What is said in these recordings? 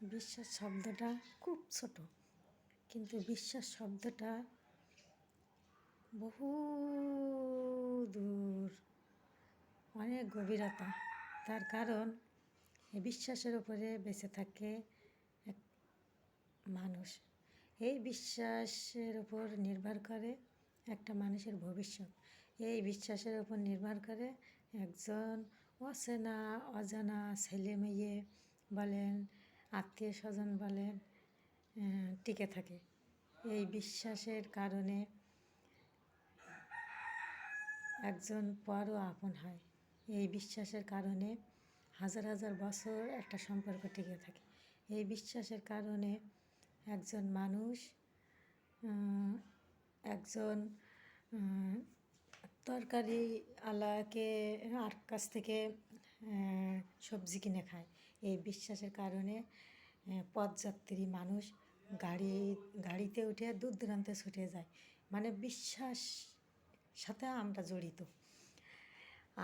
বিশ্বাস শব্দটা খুব ছোট, কিন্তু বিশ্বাস শব্দটা বহু দূর, অনেক গভীরতা। তার কারণ এই বিশ্বাসের উপরে বেঁচে থাকে এক মানুষ। এই বিশ্বাসের উপর নির্ভর করে একটা মানুষের ভবিষ্যৎ। এই বিশ্বাসের উপর নির্ভর করে একজন অচেনা অজানা ছেলে মেয়ে বলেন, আত্মীয় স্বজন বলেন, টিকে থাকে। এই বিশ্বাসের কারণে একজন পরও আপন হয়। এই বিশ্বাসের কারণে হাজার হাজার বছর একটা সম্পর্ক টিকে থাকে। এই বিশ্বাসের কারণে একজন মানুষ একজন তরকারিওয়ালাকে আর কাছ থেকে সবজি কিনে খায়। এই বিশ্বাসের কারণে পথযাত্রী মানুষ গাড়িতে উঠে দূর দূরান্তে ছুটে যায়। মানে বিশ্বাস সাথে আমরা জড়িত।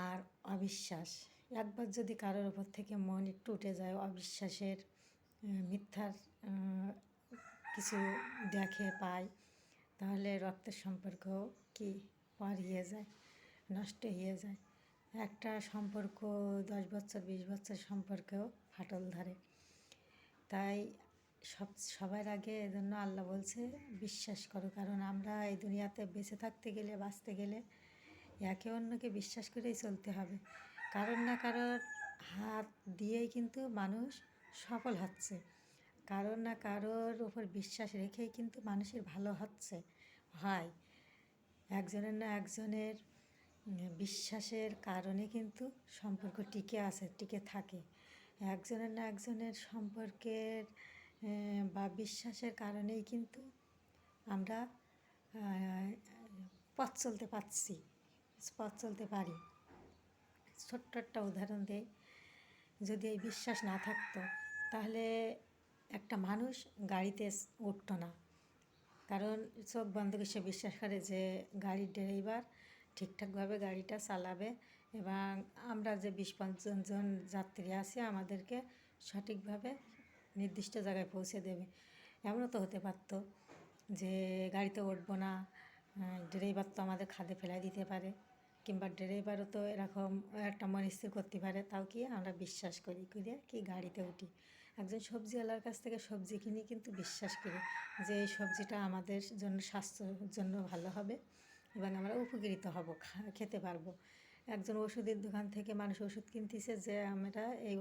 আর অবিশ্বাস, একবার যদি কারোর ওপর থেকে মন একটু উঠে যায়, অবিশ্বাসের মিথ্যার কিছু দেখে পায়, তাহলে রক্তের সম্পর্ক কি হারিয়ে যায়, নষ্ট হয়ে যায়। একটা সম্পর্ক 10 বছর 20 বছর সম্পর্কেও ফাটল ধরে। তাই সবার আগে এজন্য আল্লাহ বলছে বিশ্বাস করো, কারণ আমরা এই দুনিয়াতে বেঁচে থাকতে গেলে, বাঁচতে গেলে একে অন্যকে বিশ্বাস করেই চলতে হবে। কারোর না কারোর হাত দিয়েই কিন্তু মানুষ সফল হচ্ছে, কারোর না কারোর ওপর বিশ্বাস রেখেই কিন্তু মানুষের ভালো হয়। একজনের না একজনের বিশ্বাসের কারণে কিন্তু সম্পর্ক টিকে থাকে। একজনের না একজনের সম্পর্কের বা বিশ্বাসের কারণেই কিন্তু আমরা পথ চলতে পারি। ছোট্ট একটা উদাহরণ দেই, যদি এই বিশ্বাস না থাকতো তাহলে একটা মানুষ গাড়িতে উঠতো না, কারণ চোখ বন্ধ করে সে বিশ্বাস করে যে গাড়ির ড্রাইভার ঠিকঠাকভাবে গাড়িটা চালাবে এবং আমরা যে 20-25 জন যাত্রী আছি আমাদেরকে সঠিকভাবে নির্দিষ্ট জায়গায় পৌঁছে দেবে। এমনও তো হতে পারতো যে গাড়িতে উঠবো না, ড্রাইভার তো আমাদের খাদে ফেলাই দিতে পারে, কিংবা ড্রাইভারও তো এরকম একটা মনস্থির করতে পারে। তাও কি আমরা বিশ্বাস করি কি গাড়িতে উঠি। একজন সবজিওয়ালার কাছ থেকে সবজি কিনি কিন্তু বিশ্বাস করি যে এই সবজিটা আমাদের জন্য স্বাস্থ্যের জন্য ভালো হবে এবং আমরা উপকৃত হব, খেতে পারবো। একজন ওষুধের দোকান থেকে মানুষ ওষুধ কিনতেছে যে আমরা এই